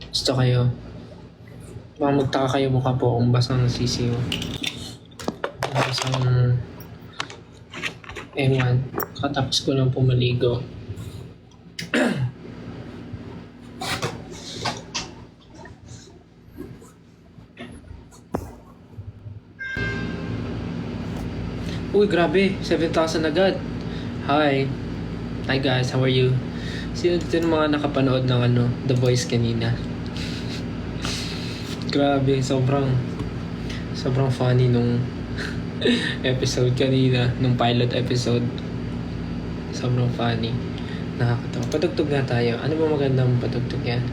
Gusto kayo. Baka magtaka kayo mukha po akong basang sisiw. Basang... Ewan. Katapos ko lang pumaligo. Uy, grabe. 7,000 agad. Hi. Hi guys, how are you? Sino dito ng mga nakapanood ng The Voice kanina? Grabe, sobrang funny nung episode kanina, nung pilot episode. Sobrang funny. Nakakatawa. Patugtog nga tayo. Ano ba magandang patugtog yan?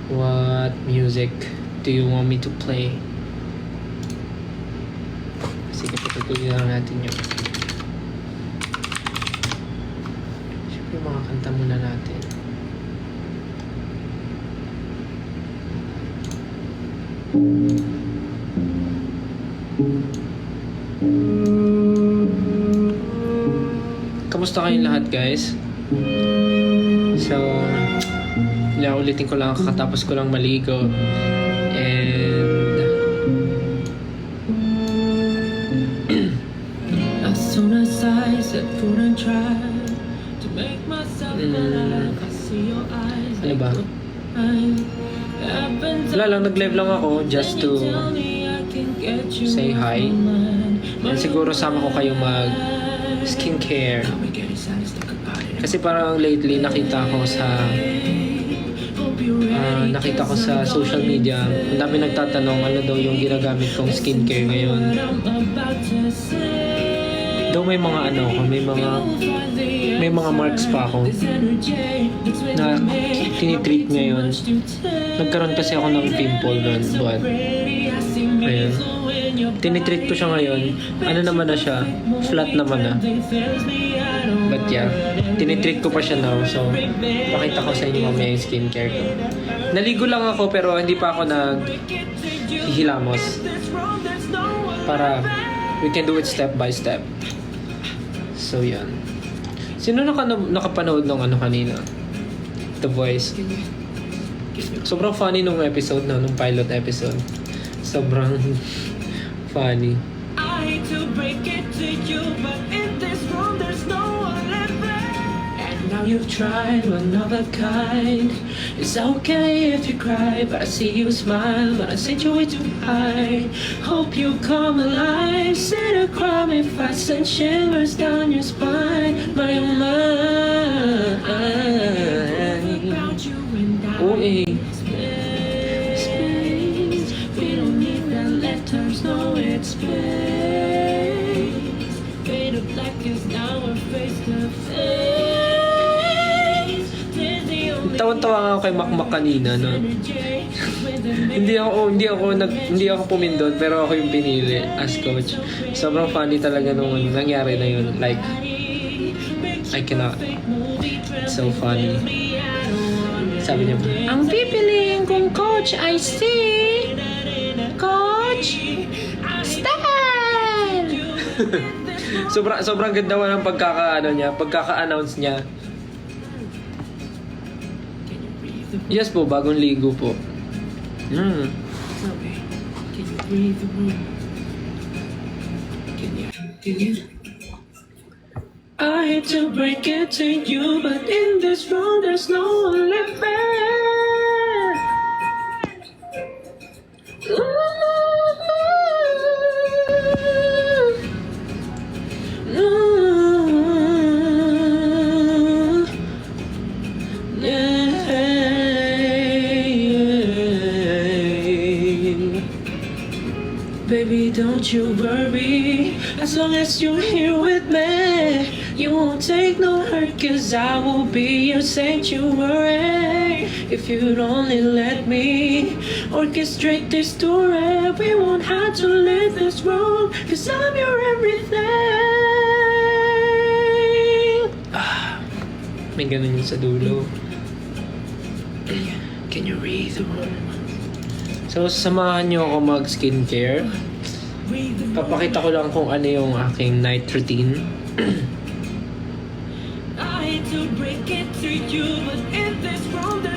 What music do you want me to play? Sige, patugtogin lang natin yun. Siyempre, mga kanta muna natin. Kamusta kayong lahat, guys? So, ulitin ko lang, kakatapos ko lang maligo. And as soon as I set foot and try to make myself better, I see your eyes. Ano ba? Wala lang, nag-live lang ako just to say hi. And siguro sama ko kayo mag skincare. Kasi parang lately nakita ko sa social media, ang dami nagtatanong ano daw yung ginagamit kong skincare ngayon. Though may mga may mga marks pa ako na tinitreat ngayon. Nagkaroon kasi ako ng pimple doon, but ayun. Tinitreat ko siya ngayon. Ano naman na siya? Flat naman na. But yeah, tinitreat ko pa siya now. So, pakita ko sa inyo mamaya yung skincare ko. Naligo lang ako pero hindi pa ako naghihilamos. Para we can do it step by step. So, yan. Sino nakapanood ng kanina? The Voice. Sobrang funny nung episode nung pilot episode. Sobrang funny. I hate to break it to you, but in this world there's no one left there. And now you've tried another kind. It's okay if you cry, but I see you smile, but I sent you way too high. Hope you come alive. Sit a crime if I send shivers down your spine. My mind. Oh, eh. No, it's space. Fade of black is now we're face to face. Tawan-tawa nga ako kay Makmak kanina, no? hindi ako pumindot, pero ako yung pinili as coach. Sobrang funny talaga nung nangyari na yun. Like, I cannot. It's so funny. Sabi niya, ang pipiliin kong coach, I see. Coach, style! sobrang ganda ng pagkaka-announce niya. Yes po, bagong ligo po. I hate to break it to you, but in this world there's no one left there. Baby, don't you worry, as long as you're here with me, you won't take no hurt, cause I will be your sanctuary. If you'd only let me orchestrate this story, we won't have to leave this world, cause I'm your everything. May ganun yun sa dulo. Can you read the room? So, samahan nyo ako mag-skincare. Papakita ko lang kung ano yung aking night routine. I hate to break it to you, but in this world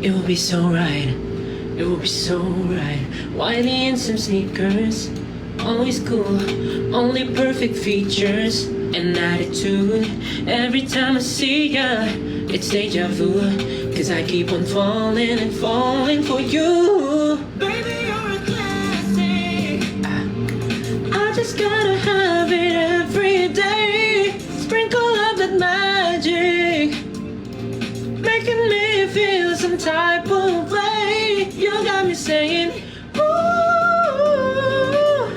It will be so right. It will be so right. Whitey and some sneakers. Always cool. Only perfect features and attitude. Every time I see ya, it's deja vu. Cause I keep on falling and falling for you. Baby, you're a classic. I just gotta have it every day. Sprinkle up that magic, making me feel some type of way. You got me saying, ooh,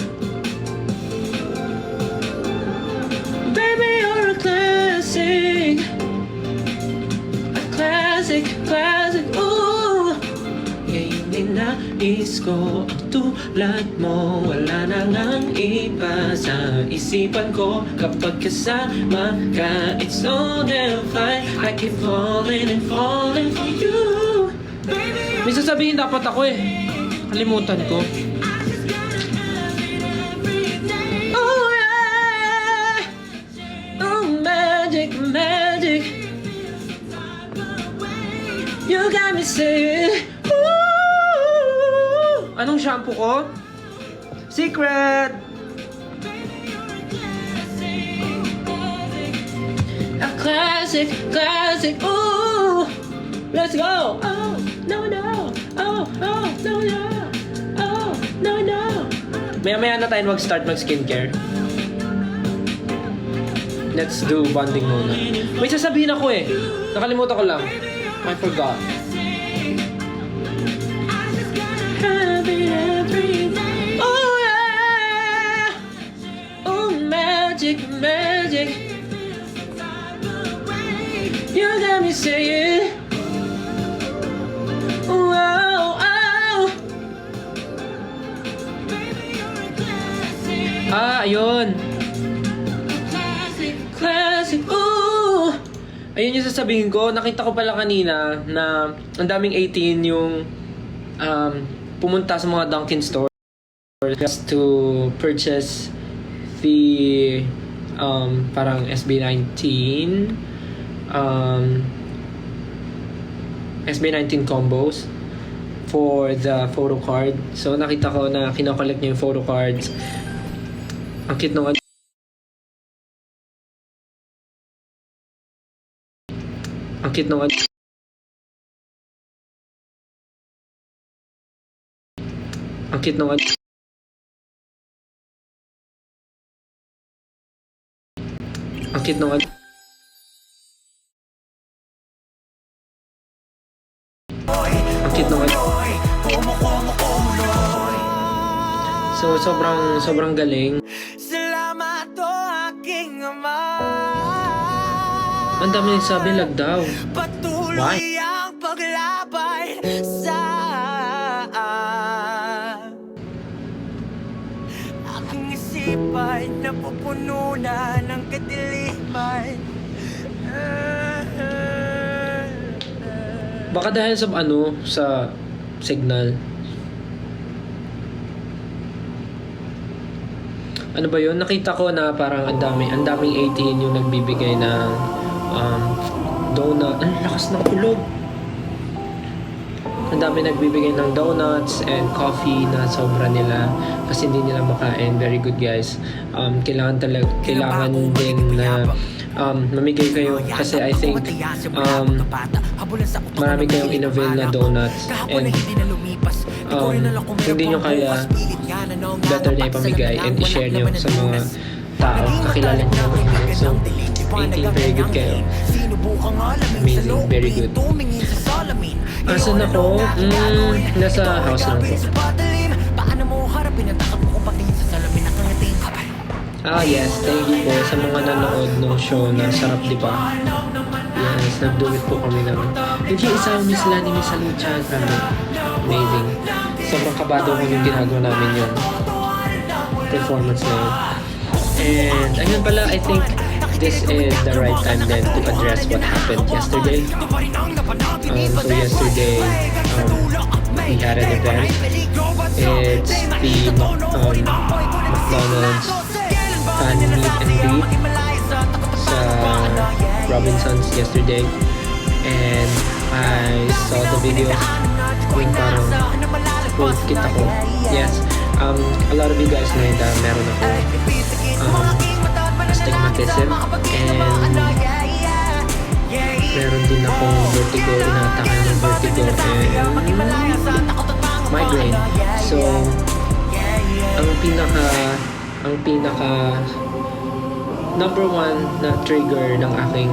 baby, you're a classic. A classic, classic, ooh. Ngayon din nais ko ang tulad mo. Wala na ngang iba sa isipan ko. Kapag kasama ka, it's so damn fine. I keep falling and falling for you. May sasabihin dapat ako eh. Kalimutan ko. Oh yeah. Oh magic, magic. You got me saying, ooh. Anong shampoo ko? Secret. A classic, classic, ooh. Let's go. Oh, no, no. Oh, oh, no, no. Oh, no, no. Maya-maya na tayo mag-start mag-skincare. Let's do bonding muna. May sasabihin ako eh. Nakalimutan ko lang. I forgot. Oh yeah. Oh magic, magic. You got me saying, wow, wow. Ayun. Classic, classic, ooh. Ayun yung sasabihin ko. Nakita ko pala kanina na ang daming 18 yung pumunta sa mga Dunkin store just to purchase the parang SB19 SB19 combos for the photo card. So nakita ko na kinokollect niya yung photo cards. Ang cute nung ang cute nung ang cute nung ang cute nung ang cute nung so sobrang galing. Salamat o aking ama. Ang dami nagsabi lag daw. Patuloy Why? ang paglabay sa aking isipan, napupuno na ng kadiliman. Baka dahil sa signal. Ano ba yun? Nakita ko na parang ang daming 18 yung nagbibigay ng donut. Ang lakas ng kulog. Ang dami nagbibigay ng donuts and coffee na sobra nila kasi hindi nila makain. Very good guys. Kailangan din na mamigay kayo kasi I think marami kayong in-avail na donuts and hindi nyo kaya, better na ipamigay and i-share nyo sa mga tao kakilala nyo. So 18, very good kayo. Amazing, very good. Asan ako? Nasa house lang po. Yes, thank you po sa mga nanood ng show na Sarap Diba? Yes, nag-do it po kami naman. Thank you isa Miss Lani, Miss Alucha. Grabe. Amazing. Sobrang kabado ko yung ginagawa namin yung performance na yun. And ayun pala, I think this is the right time then to address what happened yesterday. So yesterday, we had an event. It's the McDonald's fan meet and greet sa Robinsons yesterday. And I saw the videos, yung parang full kit ako. Yes, a lot of you guys know that meron ako astigmatism and meron din akong vertigo, inaatake ng vertigo and migraine. So, ang pinaka number one na trigger ng aking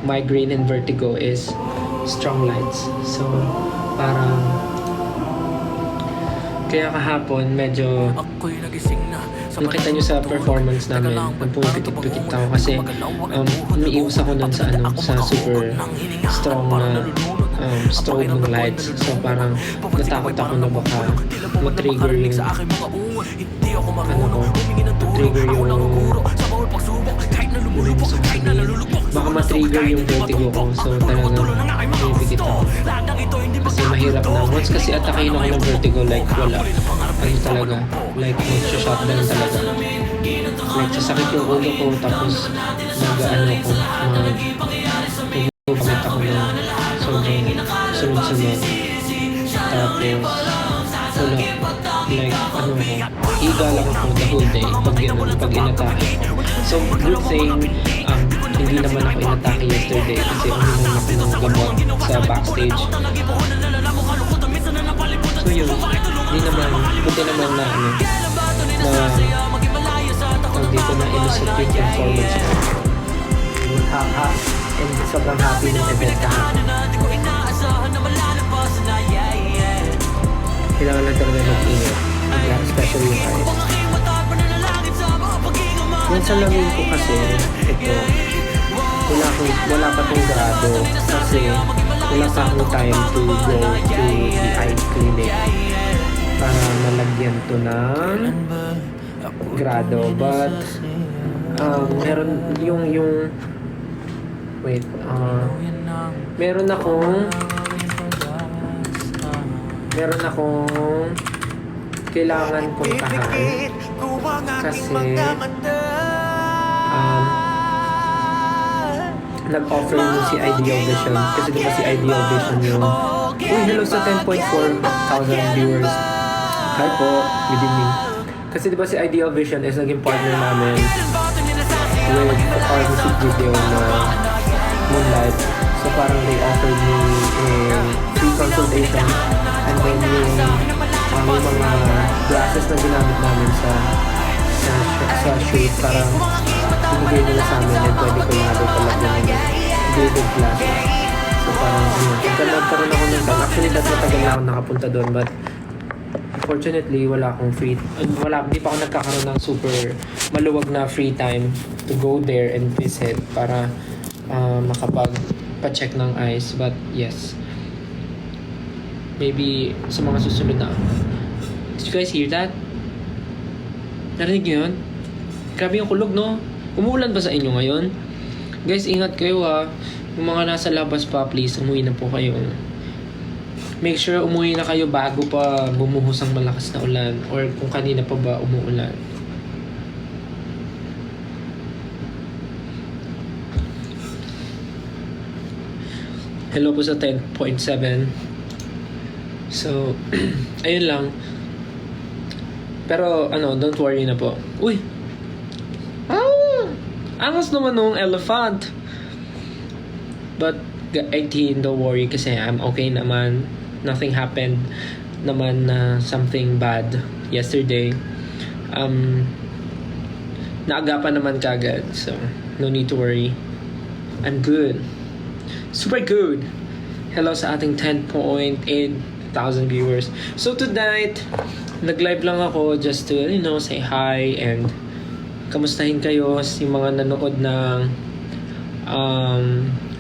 migraine and vertigo is strong lights. So, parang kaya kahapon medyo nakita nyo sa performance namin, pumipikit-pikit ako kasi umiiwas ako nun sa sa super strong na strobe ng lights. So parang natakot ako na baka ma-trigger yung baka ma-trigger yung vertigo ko. So talagang pumipikit ako kasi mahirap na. Once kasi atakin ako ng vertigo, like wala, talaga, like mag-shutdown talaga, like sasakit yung ulo ko, tapos nag-ano ko, mag-comment ako ng sobrang sunod-sunod, tapos wala, like higa lang ako the whole day pag inatake ko. So good thing hindi naman ako inatake yesterday kasi uminom ako ng gamot sa backstage. So yun, buti naman na dito na illustrate yung performance ko. And sobrang happy ng event kahapon. Kailangan lang talaga mag-ingat, especially yung eyes. Yung sa lamin ko kasi, ito, wala pa tong grado kasi wala pa akong time to go to the eye clinic para malagyan to ng grado. But meron meron akong kailangan puntahan kasi nag-offer yung si Ideal Vision kasi diba si Ideal Vision yung hello sa 10.4,000 viewers. Hi po, good evening. Kasi diba si Ideal Vision is naging partner namin with our music video na Moonlight. So parang they offered me a free consultation and then yung mga glasses na ginamit namin sa shoot, parang binigay nila sa amin and pwede ko nga daw palagyan ng graded glasses. So parang nagkaroon ako ng time. Actually, matagal na ako nakapunta doon, but unfortunately, hindi pa ako nagkakaroon ng super maluwag na free time to go there and visit para makapag-check ng eyes. But yes, maybe sa mga susunod na. Did you guys hear that? Narinig nyo yun? Grabe yung kulog, no? Umuulan ba sa inyo ngayon? Guys, ingat kayo ha. Yung mga nasa labas pa, please, umuwi na po kayo. Make sure umuwi na kayo bago pa bumuhos ang malakas na ulan or kung kanina pa ba umuulan. Hello po sa 10.7. So, ayun lang. Pero, don't worry na po. Uy! Angas naman nung elephant. But, 18, don't worry kasi I'm okay naman. Nothing happened naman na something bad yesterday. Naagapan naman kagad. So, no need to worry. I'm good. Super good. Hello sa ating 10.8 thousand viewers. So tonight, nag-live lang ako just to, say hi and kamustahin kayo yung mga nanood ng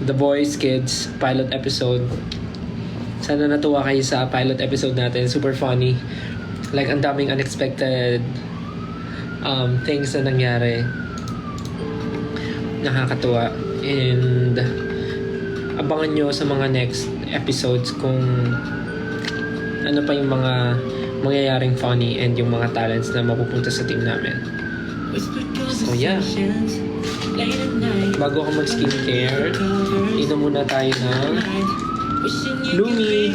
The Voice Kids pilot episode. Sana natuwa kayo sa pilot episode natin. Super funny. Like, ang daming unexpected things na nangyari. Nakakatuwa. And abangan nyo sa mga next episodes kung ano pa yung mga mangyayaring funny and yung mga talents na mapupunta sa team namin. So yeah. Bago ako mag-skincare, inom muna tayo ng Lumi.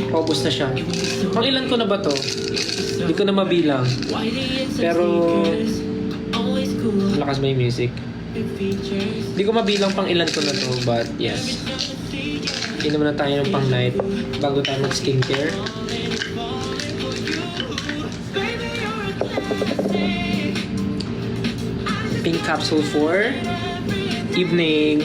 Paubos na siya. Pang ilan ko na ba to? Hindi ko na mabilang. Pero lakas ba yung music? Hindi ko mabilang pang ilan ko na to, but yes. Inom na tayo ng pang night bago tayo mag-skincare. Pink capsule for evening.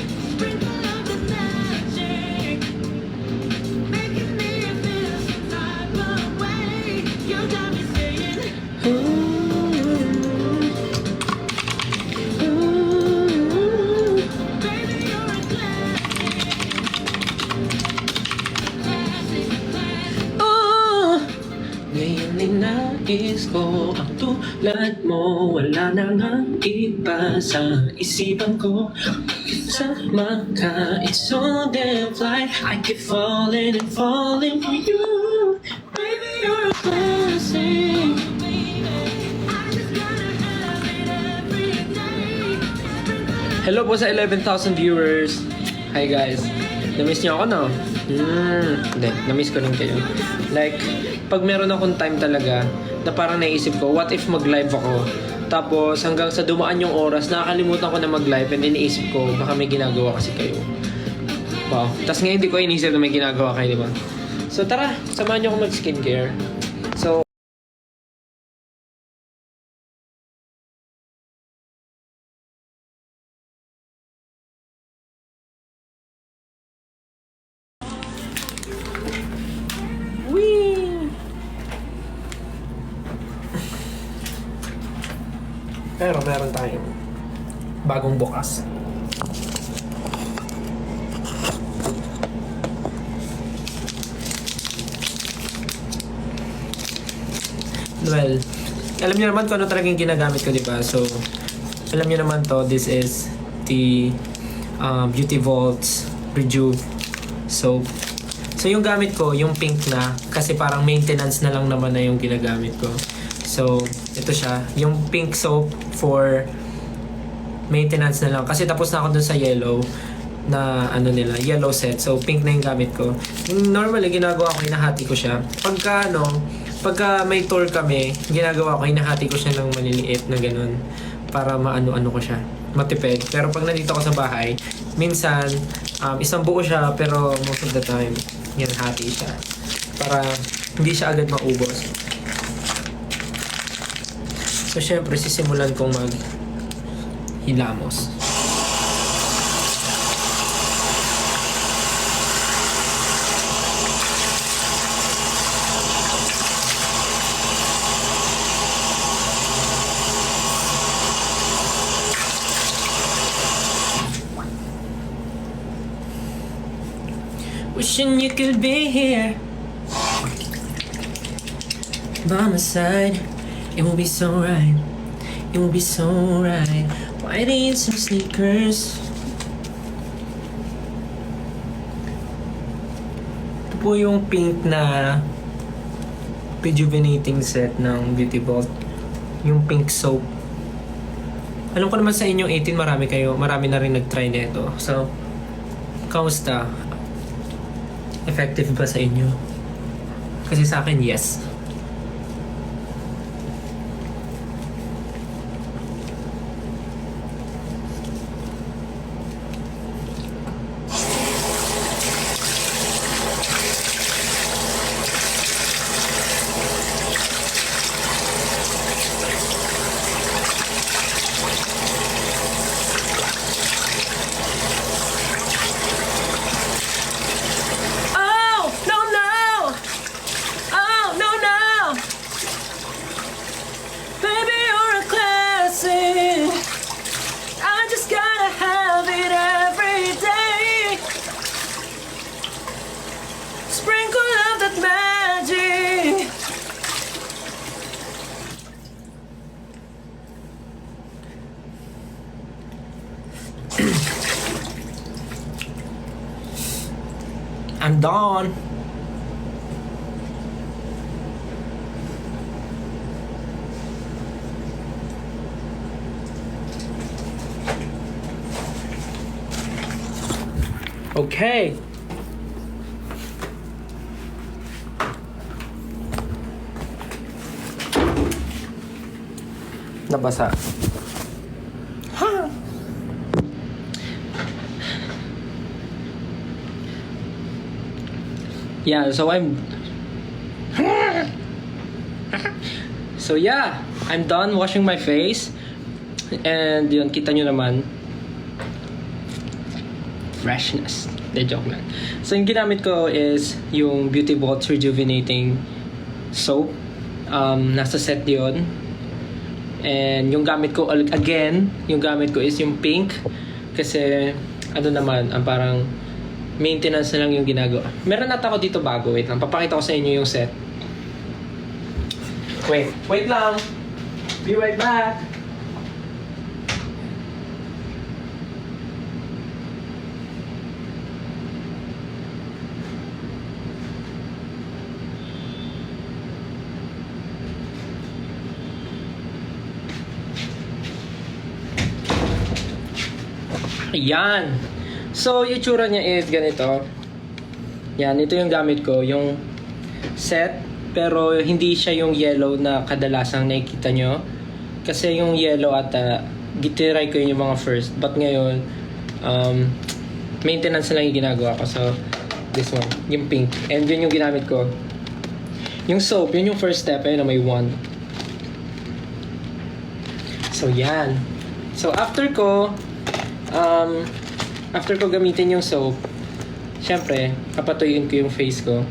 Nais ko ang tulad mo. Wala na nga iba sa isipan ko. Sama ka, it's so damn fly. I keep falling and falling for you. Baby, you're a blessing. Hello po sa 11,000 viewers. Hi guys. Na-miss niyo ako, no? Hindi, na-miss ko rin kayo. Like, pag meron akong time talaga, na parang naisip ko, what if mag-live ako? Tapos, hanggang sa dumaan yung oras, nakakalimutan ko na mag-live and iniisip ko, baka may ginagawa kasi kayo. Wow. Tapos ngayon, hindi ko inisip na may ginagawa kayo, di ba? So, tara, samahan niyo ako mag-skincare. So, pero meron tayong bagong bukas. Well, alam niyo naman kung ano talagang ginagamit ko, di ba? So, alam niyo naman to, this is the Beauty Vaults Rejuve soap. So, yung gamit ko, yung pink na, kasi parang maintenance na lang naman na yung ginagamit ko. So, ito siya. Yung pink soap for maintenance na lang. Kasi tapos na ako dun sa yellow na ano nila, yellow set. So, pink na yung gamit ko. Normally, ginagawa ko, hinahati ko siya. Pagka may tour kami, ginagawa ko, hinahati ko siya ng maliliit na ganun. Para maano-ano ko siya. Matipid. Pero pag nandito ako sa bahay, minsan, isang buo siya, pero most of the time, yan, hati siya. Para hindi siya agad maubos. So, syempre, sisimulan kong hilamos. Wishing you could be here by my side. It will be so right. It will be so right. Whitey and some sneakers. Ito po yung pink na rejuvenating set ng Beauty Vault. Yung pink soap. Alam ko naman sa inyong 18, marami na rin nag-try nito. So, kamusta? Effective ba sa inyo? Kasi sa akin, yes. I'm done. Okay. Nabasa. Ha! Yeah, so I'm done washing my face. And yun, kita nyo naman. Freshness. De joke lang. So yung ginamit ko is yung Beauty Vaults Rejuvenating Soap. Nasa set yun. And yung gamit ko, again, yung gamit ko is yung pink. Kasi, ano naman, ang parang maintenance na lang yung ginagawa. Meron nata ako dito bago. Wait lang, papakita ko sa inyo yung set. Wait lang. Be right back. Ayan. So, yung tsura niya is ganito. Yan, ito yung gamit ko. Yung set. Pero hindi siya yung yellow na kadalasang nakikita nyo. Kasi yung yellow ata, gitiray ko yun yung mga first. But ngayon, maintenance na lang yung ginagawa ko. So, this one. Yung pink. And yun yung ginamit ko. Yung soap, yun yung first step. Ayun na may wand. So, yan. So, after ko gamitin yung soap, syempre, papatuyuin ko yung face ko.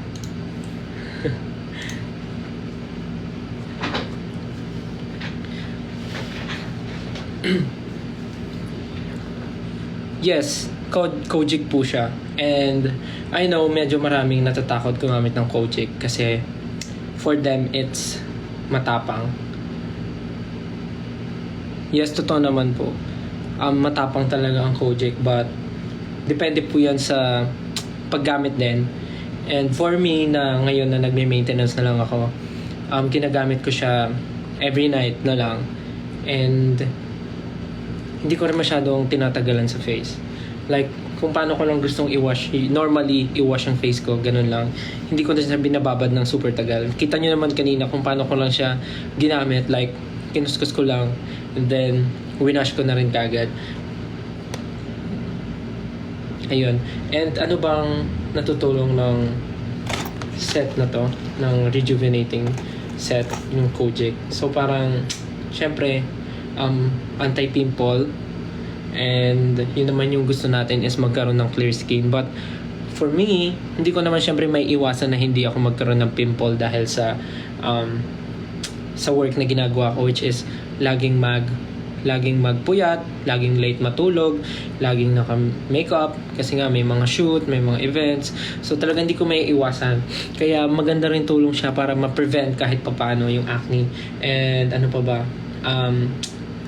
Yes, Kojic po siya. And I know medyo maraming natatakot gumamit ng Kojic kasi for them it's matapang. Yes, totoo naman po. Matapang talaga ang Kojic, but depende po yan sa paggamit din. And for me na ngayon na nagme-maintenance na lang ako, ginagamit ko siya every night na lang. And hindi ko rin masyadong tinatagalan sa face. Like, kung paano ko lang gustong normally i-wash ang face ko, ganun lang. Hindi ko na siya binababad ng super tagal. Kita nyo naman kanina kung paano ko lang siya ginamit. Like, kinuskus ko lang, and then winash ko na rin kagad. Ayun. And ano bang natutulong ng set na to, ng rejuvenating set, yung Kojic? So parang, syempre, anti-pimple, and yun naman yung gusto natin is magkaroon ng clear skin. But for me, hindi ko naman syempre may iwasan na hindi ako magkaroon ng pimple dahil sa work na ginagawa ko, which is laging magpuyat, laging late matulog, laging naka-makeup kasi nga may mga shoot, may mga events. So talaga hindi ko may iwasan. Kaya maganda rin tulong siya para ma-prevent kahit papaano yung acne. And ano pa ba?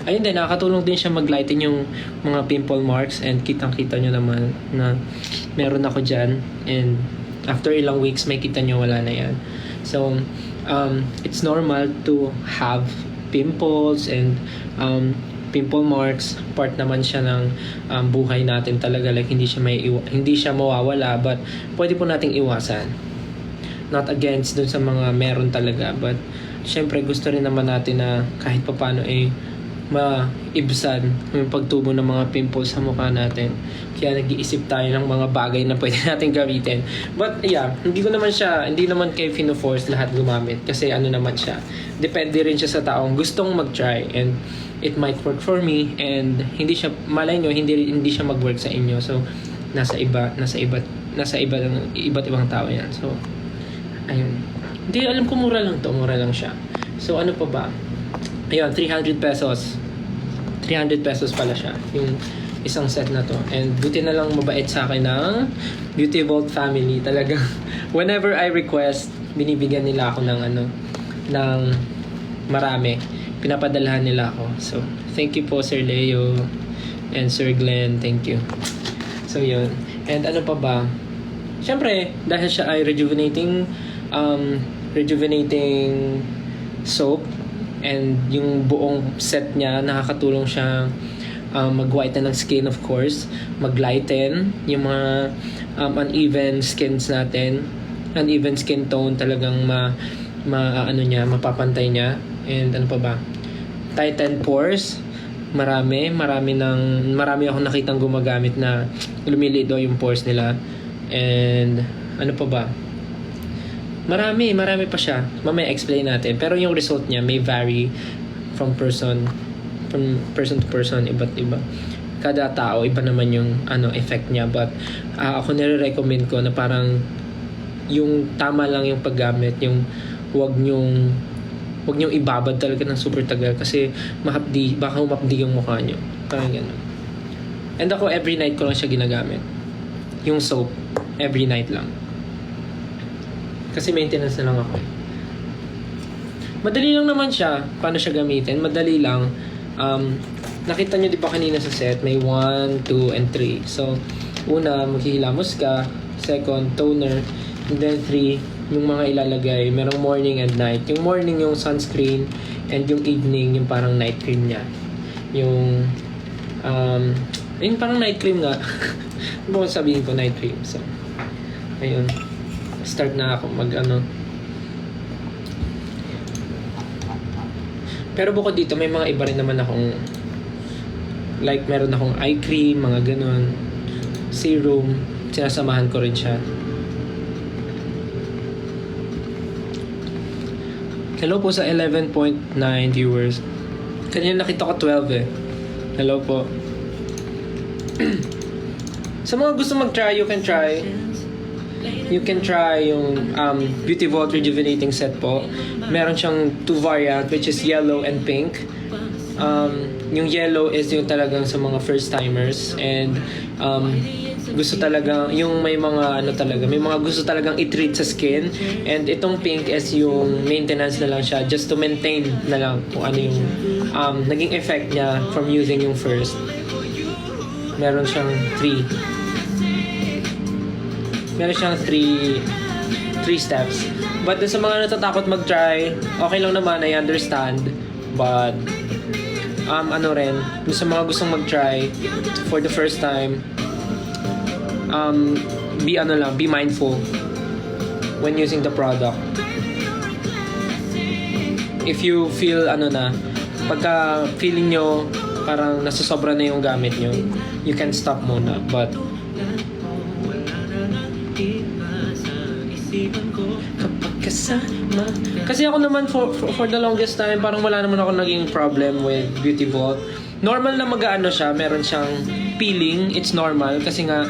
Ayun din, nakakatulong din siya mag-lighten yung mga pimple marks, and kitang-kita nyo naman na meron ako dyan. And after ilang weeks, may kita nyo wala na yan. So, it's normal to have pimples and pimple marks. Part naman siya ng buhay natin talaga. Like, hindi siya mawawala, but pwede po nating iwasan. Not against dun sa mga meron talaga, but syempre gusto rin naman natin na kahit papaano maibsan yung pagtubo ng mga pimples sa mukha natin. Kaya nag-iisip tayo ng mga bagay na pwede natin gamitin. But yeah, hindi naman kayo fino-force lahat gumamit. Kasi ano naman siya, depende rin siya sa taong gustong mag-try. And it might work for me, and hindi siya, malay nyo, hindi siya mag-work sa inyo. So, nasa iba't ibang tao yan. So, ayun. Hindi, alam ko mura lang siya. So, ano pa ba? Ayun, 300 pesos. 300 pesos pala siya, yung isang set na to. And buti na lang mabait sa akin ng Beauty Vault family. Talaga, whenever I request, binibigyan nila ako ng marami. Pinapadalahan nila ako. So, thank you po Sir Leo and Sir Glenn. Thank you. So, yun. And ano pa ba? Siyempre, dahil siya ay rejuvenating soap, and yung buong set niya nakakatulong siya mag-whiten ng skin, of course, mag-lighten yung mga uneven skins natin, uneven skin tone, talagang mapapantay niya. And ano pa ba? Tighten pores. Marami akong nakitang gumagamit na lumiliit daw yung pores nila. And ano pa ba? Marami pa siya. Mamaya explain natin. Pero yung result niya may vary from person to person, iba't iba. Kada tao iba naman yung effect niya, but ako nire-recommend ko na parang yung tama lang yung paggamit, yung wag nyong ibabad talaga ng super tagal kasi baka humapdi yung mukha nyo. Parang gano'n. And ako every night ko lang siya ginagamit. Yung soap, every night lang. Kasi maintenance na lang ako. Madali lang naman siya. Paano siya gamitin? Madali lang. Nakita nyo di ba kanina sa set, may 1, 2, and 3. So, una, maghihilamos ka. Second, toner. And then 3, yung mga ilalagay. Merong morning and night. Yung morning yung sunscreen. And yung evening, yung parang night cream niya. Yung parang night cream nga. Ano ba sabihin ko? Night cream. So, ayun. Start na ako Pero bukod dito, may mga iba rin naman akong meron akong eye cream, mga ganun. Serum. Sinasamahan ko rin siya. Hello po sa 11.9 viewers. Kanina nakita ko 12 eh. Hello po. Sa mga gusto mag-try, you can try. You can try yung Beauty Vault Rejuvenating Set po. Meron siyang 2 variant, which is yellow and pink. Yung yellow is yung talagang sa mga first timers, and gusto talaga yung may mga may mga gusto talagang i-treat sa skin. And itong pink is yung maintenance na lang siya, just to maintain na lang kung ano yung naging effect niya from using yung first. Meron siyang 3 steps. But sa mga natatakot mag-try, okay lang naman, I understand. But sa mga gustong mag-try for the first time, be mindful when using the product. If you feel pagka feeling nyo parang nasasobra na yung gamit nyo, you can stop muna. But kapag kasama, kasi ako naman for the longest time parang wala naman ako naging problem with Beauty Vault. Normal na siya, meron siyang peeling, it's normal kasi nga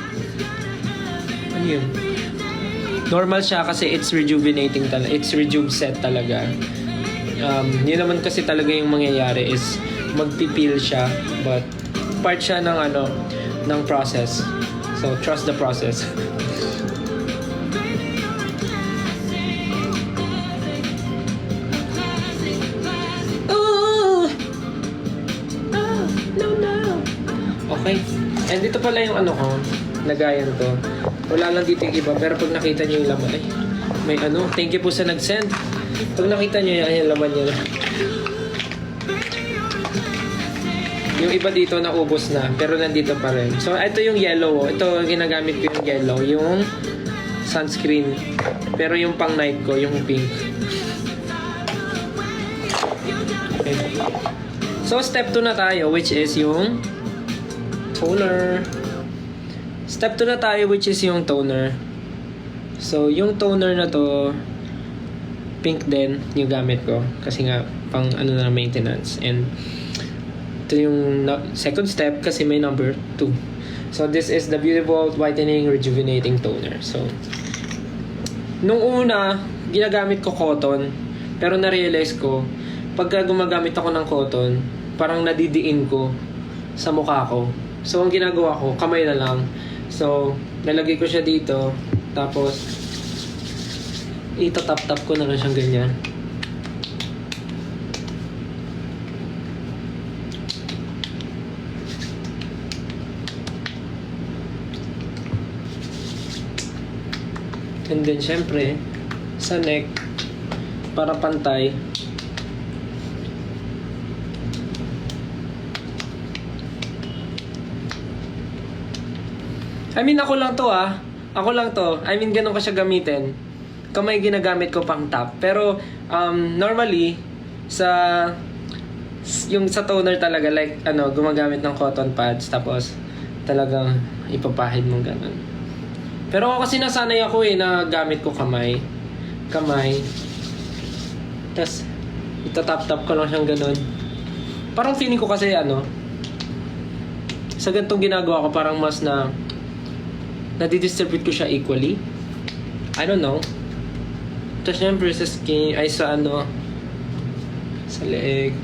normal siya kasi it's rejuvenating talaga, it's rejuve set talaga. Yun naman kasi talaga yung mangyayari is magpipil siya, but part siya ng process. So trust the process. Okay. And dito pala yung lagayan to. Wala lang dito yung iba, pero pag nakita nyo yung laman, may thank you po sa nag-send. Pag nakita nyo yung laman nyo. Yung iba dito naubos na, pero nandito pa rin. So, ito yung yellow. Ito, ginagamit ko yung yellow. Yung sunscreen. Pero yung pang night ko, yung pink. Okay. So, step 2 na tayo, which is yung toner. Step 2 na tayo, which is yung toner. So, yung toner na to, pink din yung gamit ko. Kasi nga, pang na maintenance. And, ito yung second step kasi may number 2. So, this is the Beauty Vault Whitening Rejuvenating Toner. So, nung una, ginagamit ko cotton. Pero na-realize ko, pagka gumagamit ako ng cotton, parang nadidiin ko sa mukha ko. So, ang ginagawa ko, kamay na lang. So, nalagay ko siya dito. Tapos, itatap-tap ko na lang siyang ganyan. And then, syempre, sa neck, para pantay, I mean, ako lang to ah. Ako lang to. I mean, ganun ko siya gamitin. Kamay ginagamit ko pang top. Pero, normally, yung sa toner talaga, like, gumagamit ng cotton pads. Tapos, talagang ipapahid mo ganun. Pero ako kasi nasanay ako na gamit ko kamay. Tapos, itatap-tap ko lang siyang ganun. Parang feeling ko kasi sa ganitong ginagawa ko parang mas nadidistribute ko siya equally. I don't know. Tapos syempre sa skin, ay sa sa leeg,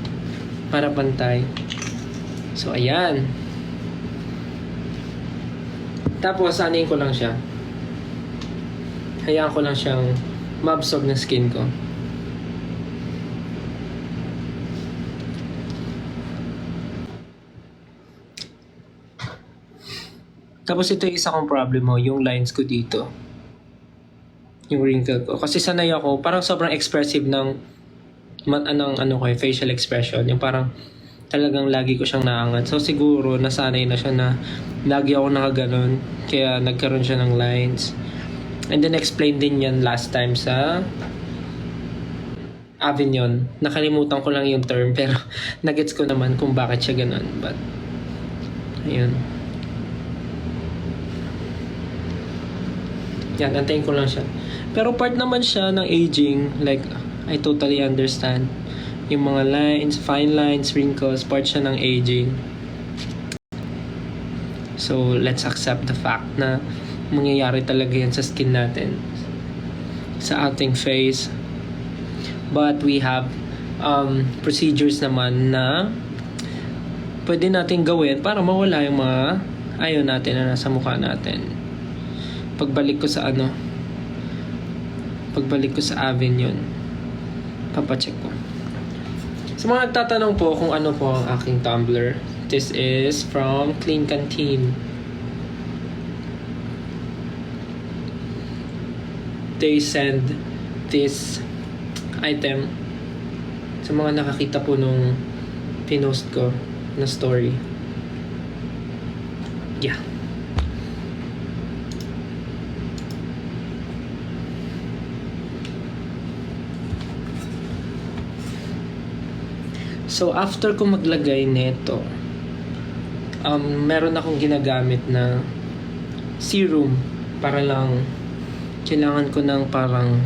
para pantay. So ayan. Tapos anin ko lang siya. Hayaan ko lang siyang ma-absorb ng skin ko. Tapos ito yung isa kong problem yung lines ko dito. Yung wrinkle ko. Kasi sanay ako, parang sobrang expressive ng facial expression. Yung parang talagang lagi ko siyang naangat. So siguro nasanay na siya na lagi ako nakaganon. Kaya nagkaroon siya ng lines. And then explain din yan last time sa Avignon. Nakalimutan ko lang yung term pero nagets ko naman kung bakit siya ganon. But, ayun. Yan, antayin ko lang siya. Pero part naman siya ng aging. Like, I totally understand. Yung mga lines, fine lines, wrinkles, part siya ng aging. So, let's accept the fact na mangyayari talaga yan sa skin natin. Sa ating face. But we have procedures naman na pwede natin gawin para mawala yung mga ayaw natin na nasa mukha natin. Pagbalik ko sa Avignon, papacheck ko. Sa mga nagtatanong po kung ano po ang aking tumbler, this is from Clean Canteen. They send this item sa mga nakakita po nung pinost ko na story. Yeah. So, after ko maglagay nito, meron akong ginagamit na serum para lang kailangan ko ng parang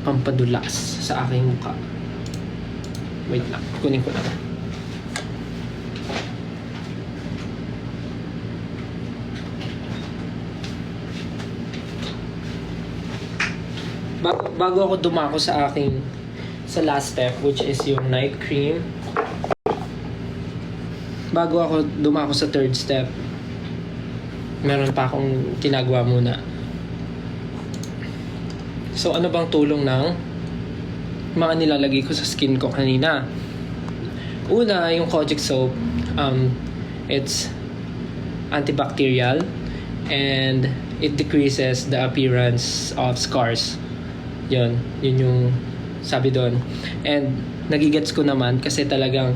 pampadulas sa aking mukha. Wait lang, kunin ko lang. Bago ako dumako sa last step, which is yung night cream. Bago ako dumako sa third step, meron pa akong ginagawa muna. So, ano bang tulong ng mga nilalagay ko sa skin ko kanina? Una, yung Kojic soap, it's antibacterial and it decreases the appearance of scars. Yun yung sabi doon. And nagigets ko naman kasi talagang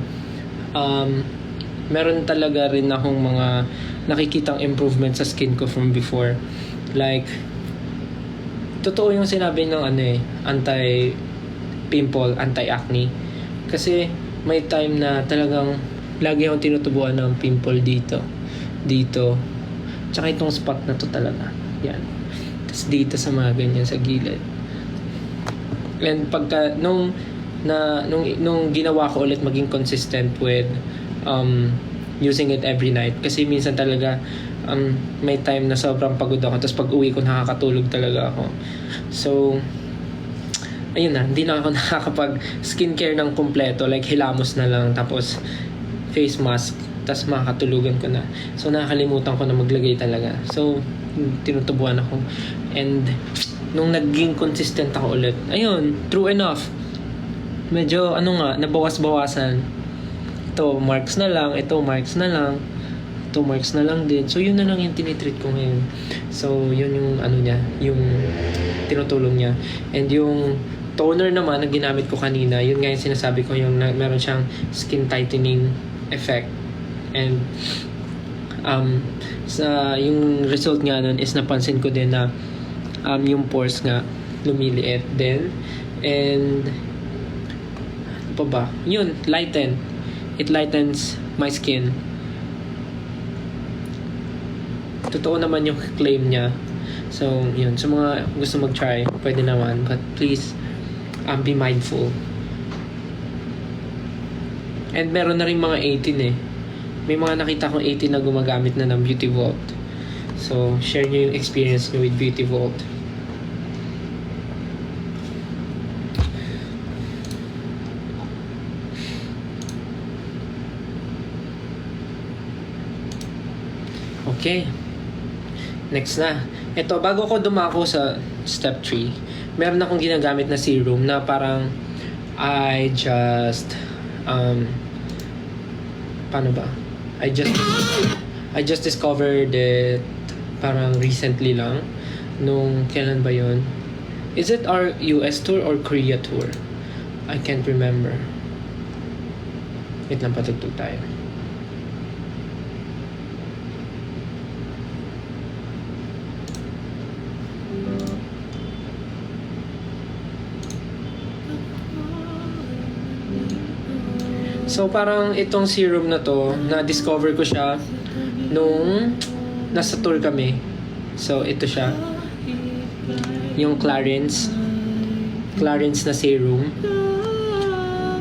meron talaga rin akong mga nakikitang improvement sa skin ko from before. Like, totoo yung sinabi ng anti-pimple, anti-acne. Kasi may time na talagang lagi akong tinutubuan ng pimple dito. Tsaka itong spot na to talaga. Yan. Tapos dito sa mga ganyan sa gilid. And pagka nung ginawa ko ulit maging consistent with using it every night, kasi minsan talaga may time na sobrang pagod ako, tapos pag uwi ko nakakatulog talaga ako. So ayun na, hindi na ako nakakapag skincare ng kompleto, like hilamos na lang tapos face mask, tapos makakatulugan ko na. So nakakalimutan ko na maglagay talaga. So tinutubuan ako. And nung naging consistent ako ulit, ayun, true enough, medyo nabawas-bawasan. Ito marks na lang din. So yun na lang yung tinitreat ko ngayon. So yun yung yung tinutulong niya. And yung toner naman na ginamit ko kanina, yun nga yung sinasabi ko, yung meron siyang skin tightening effect. And Sa yung result nga nun is napansin ko din na yung pores nga lumiliit din. And ano pa ba? Yun, it lightens my skin. Totoo naman yung claim niya. So yun, sa mga gusto mag-try, pwede naman, but please be mindful. And meron na rin mga 18 eh. May mga nakita kong 18 na gumagamit na ng Beauty Vault. So, share nyo yung experience nyo with Beauty Vault. Okay. Next na. Ito, bago ko dumako sa step 3, meron akong ginagamit na serum na parang I just paano ba? I just discovered it parang recently lang. Nung kailan ba yun? Is it our US tour or Korea tour? I can't remember. Wait lang, patugtog tayo. So parang itong serum na to, na-discover ko siya nung nasa tour kami. So ito siya. Yung Clarins na serum.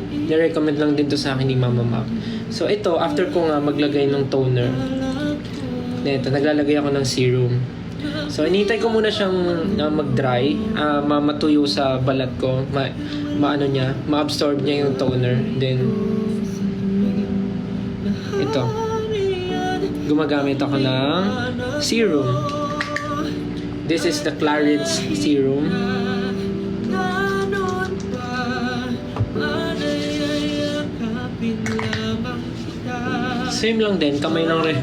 Ni-recommend lang din to sa akin ni Mama Mac. So ito, after ko nga maglagay ng toner, ito, naglalagay ako ng serum. So inintay ko muna siyang mag-dry, matuyo sa balat ko, ma-absorb niya yung toner. Then ito, gumagamit ako ng serum. This is the Clarins serum. Same lang din, kamay lang rin.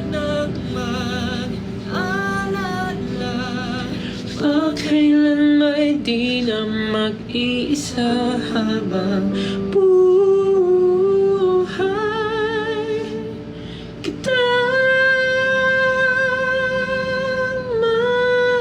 Kailan may di na mag-iisa habang buhay kita mamahalin.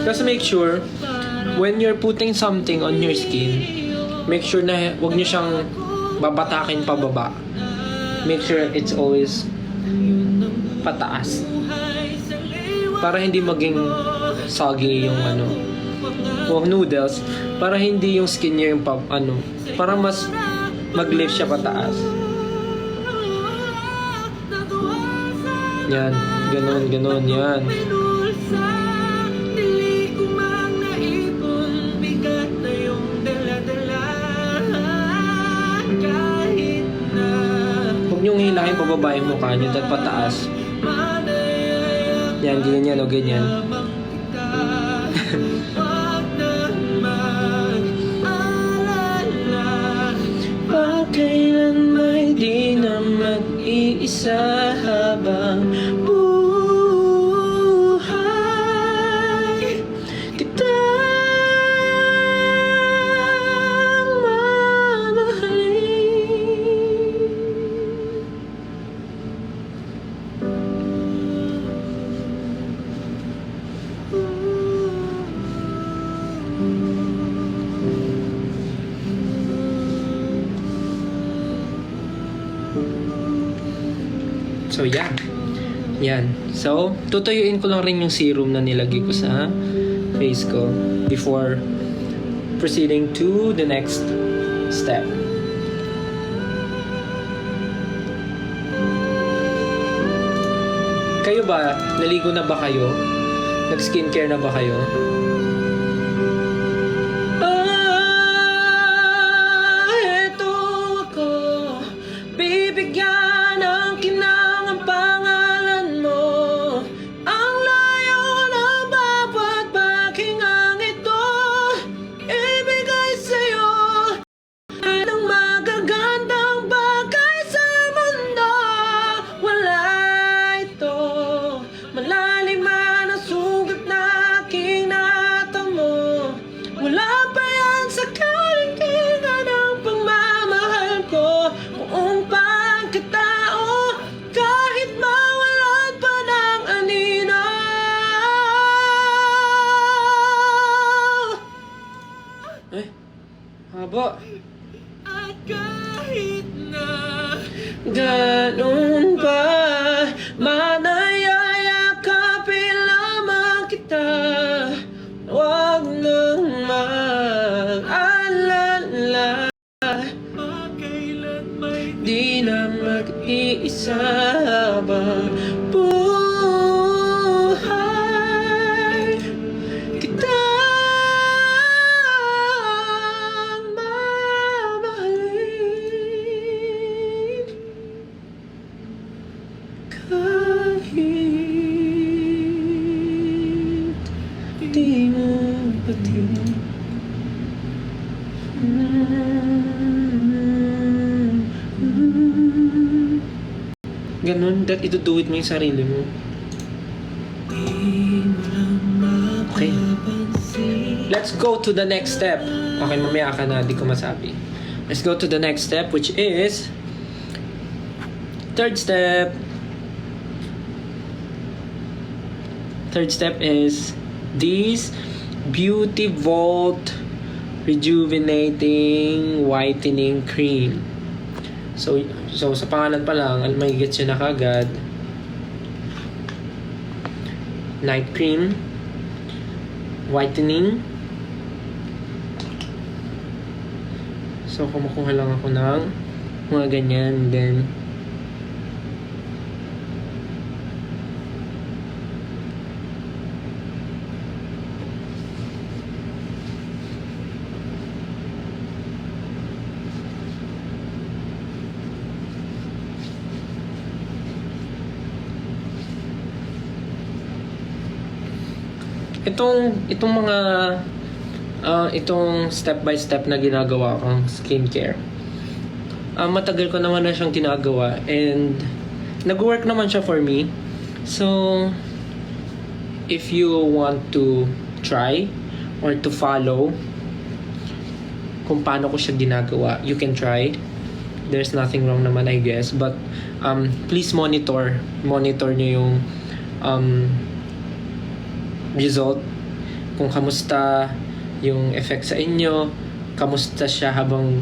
Just make sure when you're putting something on your skin, make sure na wag niyo siyang babatakin pababa. Make sure it's always pataas. Para hindi maging soggy yung noodles. Para hindi yung skin niya yung para mas mag-lift siya pataas. Yan, ganon, yan. Yung hilahin pababa yung mukha nyo at pataas. Yan, ganyan o ganyan. Pagkailan may di na mag-iisa habang buhay kita So, yan. Yan. So, tutuyuin ko lang rin yung serum na nilagay ko sa face ko before proceeding to the next step. Kayo ba? Naligo na ba kayo? Nag-skincare na ba kayo? Eto ako, bibigyan ng kinang ang pangalan mo. Ang layo ng bawat paghingang ito, ibigay sa'yo ng magagandang bagay sa mundo. Wala ito Aba, At kahit na ganun ba, manayayakapin lamang kita. Huwag nang mag-alala, kailan may di na mag-iisa habang buhay kitang mamahalin kahit di mo patin. Ganun, that ito-do it mo yung sarili mo. Okay. Let's go to the next step. Okay, mamaya ka na, di ko masabi. Let's go to the next step, which is third step. Third step is this Beauty Vault Rejuvenating Whitening Cream. So sa pangalan pa lang, may get siya na kagad. Night cream, whitening. So kumukuha lang ako ng mga ganyan, then itong mga itong step by step na ginagawa kong skincare, matagal ko naman na siyang ginagawa and nag-work naman siya for me. So if you want to try or to follow kung paano ko siya ginagawa, you can try. There's nothing wrong naman, I guess, but please monitor nyo yung result, kung kamusta yung effect sa inyo, kamusta siya habang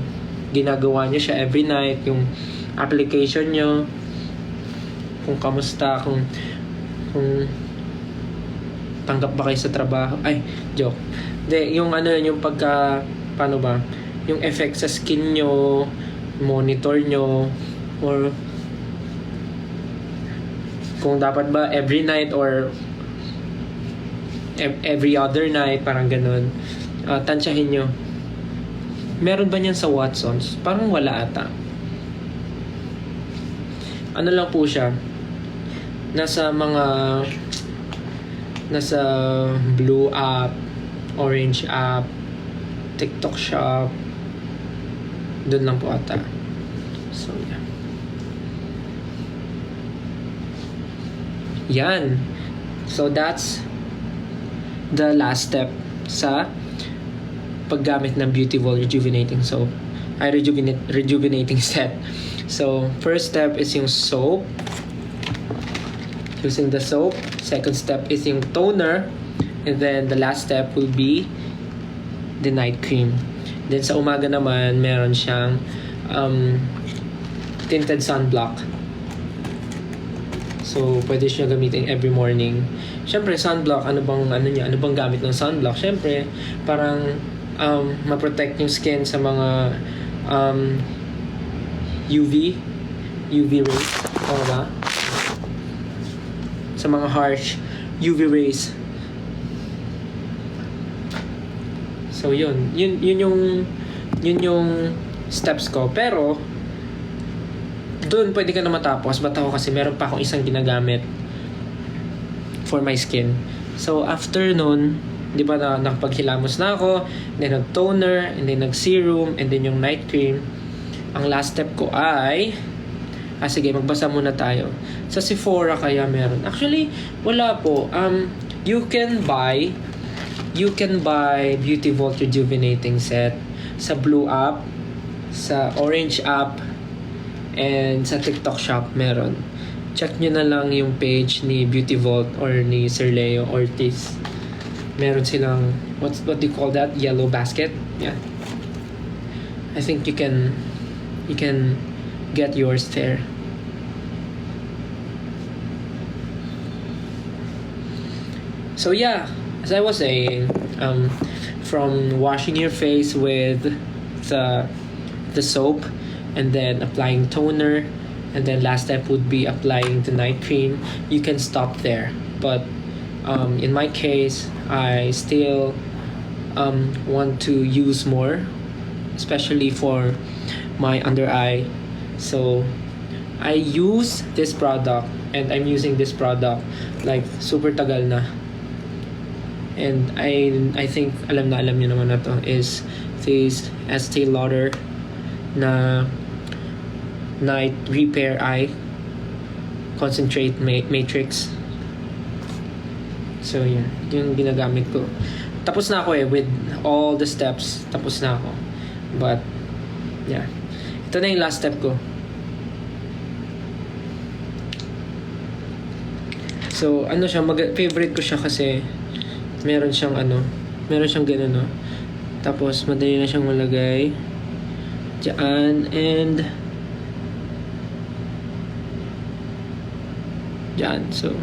ginagawa nyo siya every night, yung application nyo, kung kamusta, kung tanggap ba kayo sa trabaho. Ay, joke. Hindi, yung yung pagka, paano ba, yung effect sa skin nyo, monitor nyo, or kung dapat ba every night or every other night, parang ganun. Tansyahin nyo. Meron ba niyan sa Watsons? Parang wala ata. Ano lang po siya, nasa Blue app, Orange app, TikTok shop, doon lang po ata. So yeah. Yan. So that's the last step sa paggamit ng Beauty Vault Rejuvenating Soap. Rejuvenating set. So, first step is yung soap. Using the soap. Second step is yung toner. And then, the last step will be the night cream. Then, sa umaga naman, meron siyang tinted sunblock. So, pwede siya gamitin every morning. Siyempre, sunblock, ano bang gamit ng sunblock? Siyempre, parang ma-protect yung skin sa mga UV rays. Tama ba? Sa mga harsh UV rays. So, yun yung steps ko. Pero, doon pwede ka na matapos. Ba't ako kasi meron pa akong isang ginagamit for my skin. So, after nun, di ba nakapaghilamos na ako, then nag-toner, and then nag-serum, and then yung night cream. Ang last step ko ay, sige, magbasa muna tayo. Sa Sephora kaya meron. Actually, wala po. You can buy Beauty Vault Rejuvenating Set sa Blue app, sa Orange app, and sa TikTok shop meron. Check nyo na lang yung page ni Beauty Vault or ni Sir Leo Ortiz. Meron silang, what do you call that? Yellow basket? Yeah. I think you can get yours there. So yeah, as I was saying, from washing your face with the soap, and then applying toner, and then last step would be applying the night cream. You can stop there, but in my case, I still want to use more, especially for my under eye. So I use this product, and I'm using this product like super tagal na. And I think alam niyo naman na to is this Estee Lauder na Night Repair Eye Concentrate Matrix. So yun, yung ginagamit ko. Tapos na ako with all the steps. Tapos na ako. But yeah, ito na yung last step ko. So ano siya, favorite ko siya kasi meron siyang ganun, no? Tapos madali na siyang malagay diyan, and diyan. So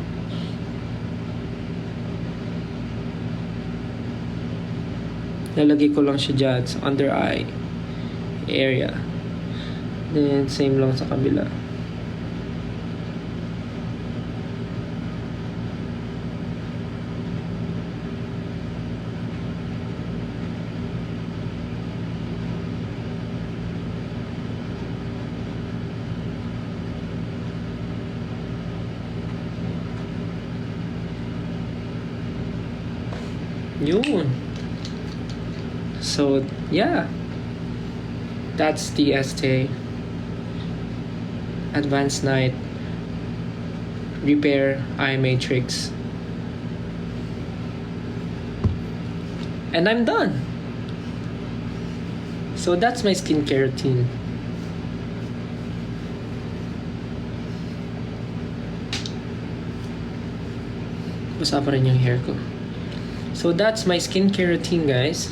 lalagay ko lang siya diyan sa under eye area, then same lang sa kabila. Yun. So, yeah. That's the Estee Advanced Night Repair Eye Matrix. And I'm done. So, that's my skincare routine. Basa pa rin yung hair ko. So that's my skincare routine, guys.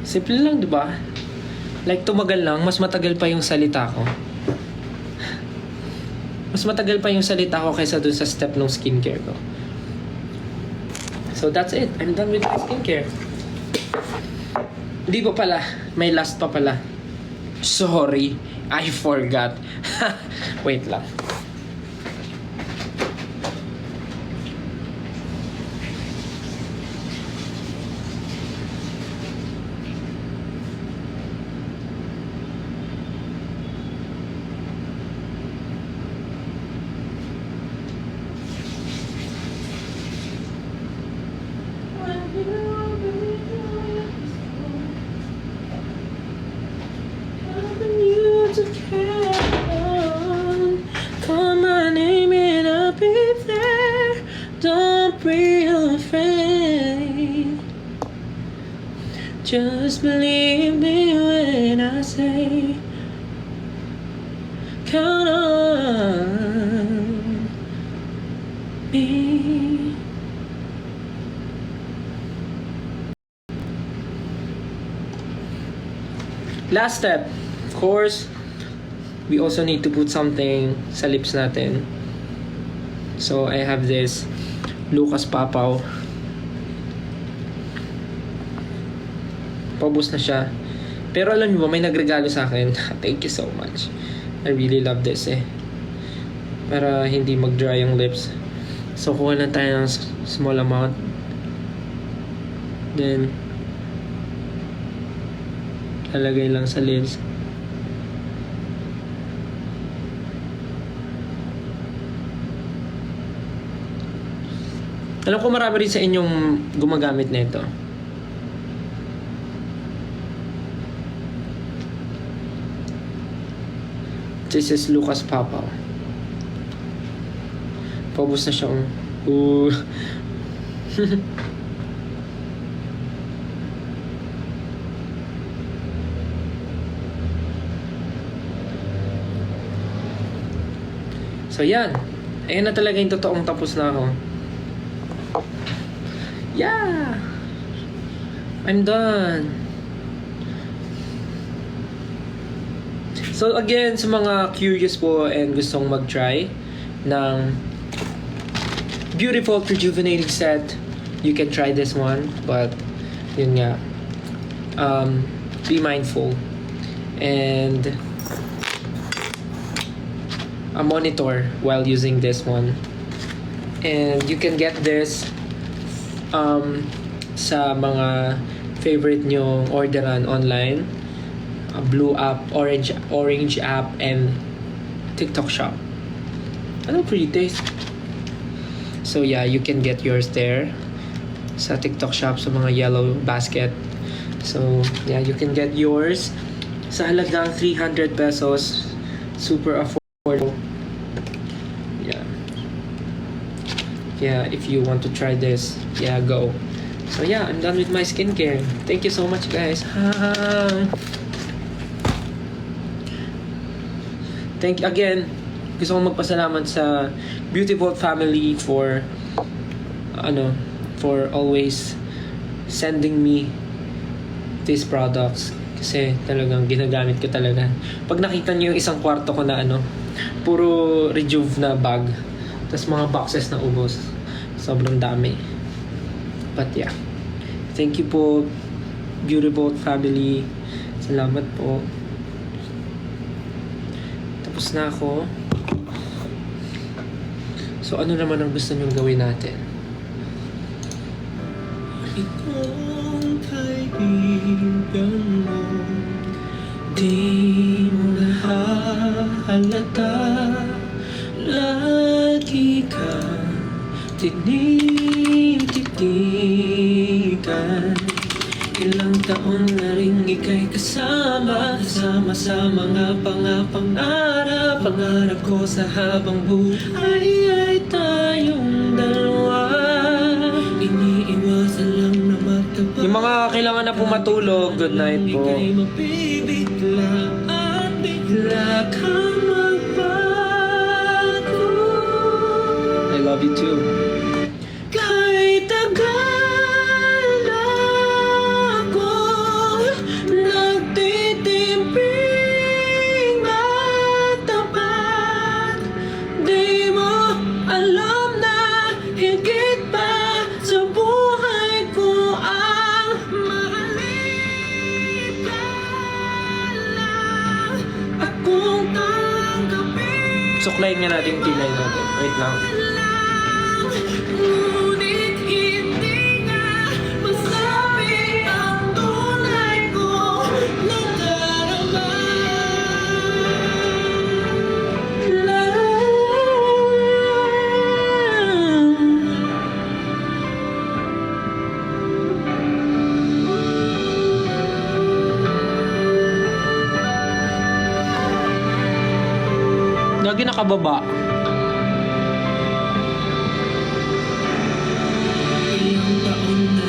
Simple lang, di ba? Like tumagal lang, mas matagal pa yung salita ko. Mas matagal pa yung salita ko kaysa dun sa step ng skincare ko. So that's it. I'm done with my skincare. Hindi pa pala. May last pa pala. Sorry. I forgot. Wait lang. Call my name and I'll be there. Don't be afraid. Just believe me when I say, count on me. Last step, of course, we also need to put something sa lips natin. So I have this Lucas Papaw. Paubos na siya. Pero alam niyo ba, may nagregalo sa akin. Thank you so much. I really love this para hindi mag-dry yung lips. So kuha lang tayo ng small amount. Then lalagay lang sa lids. Alam ko marami rin sa inyong gumagamit nito. This is Lucas Papaw. Paubos na siyang So yan. Ayan na talaga yung totoong tapos na ako. Yeah! I'm done. So again, sa mga curious po and gustong mag-try ng beautiful rejuvenating set, you can try this one. But yun nga, be mindful and a monitor while using this one. And you can get this sa mga favorite nyo orderan online, Blue app, Orange app, and TikTok shop. Ano pretty taste? So yeah, you can get yours there sa TikTok shop sa mga yellow basket. So yeah, you can get yours sa halagang 300 pesos. Super affordable. Yeah, if you want to try this, yeah, go. So yeah, I'm done with my skincare. Thank you so much, guys. Thank you again. Gusto kong magpasalamat sa Beautiful family for always sending me these products, kasi talagang ginagamit ko talaga. Pag nakita niyo yung isang kwarto ko na puro Rejuve na bag, tas mga boxes na ubos, sobrang dami. But yeah, thank you po, Beautiful family. Salamat po. Tapos na ako. So ano naman ang gusto niyong gawin natin? Itong kaibigan mo, di mo nahahalata. Lagi ka tinititigan. Ilang taon na rin ika'y kasama sa mga pangarap. Pangarap ko sa habang buhay ay tayong dalawa. Iniiwasan lang na magkabay. Yung mga kailangan na po matulog, good night po. Ika'y mapibigla at bigla kang magbago. I love you too. Kahit tagal na akong nagtitimping matapat, di mo alam na higit pa sa buhay ko ang mahalin ka lang akong tanggapin. Suklayin nga natin yung kilay natin. Wait lang. Ngunit hindi nga masabi ang tunay ko nadarama. Lagi nakababa. Ilang taon na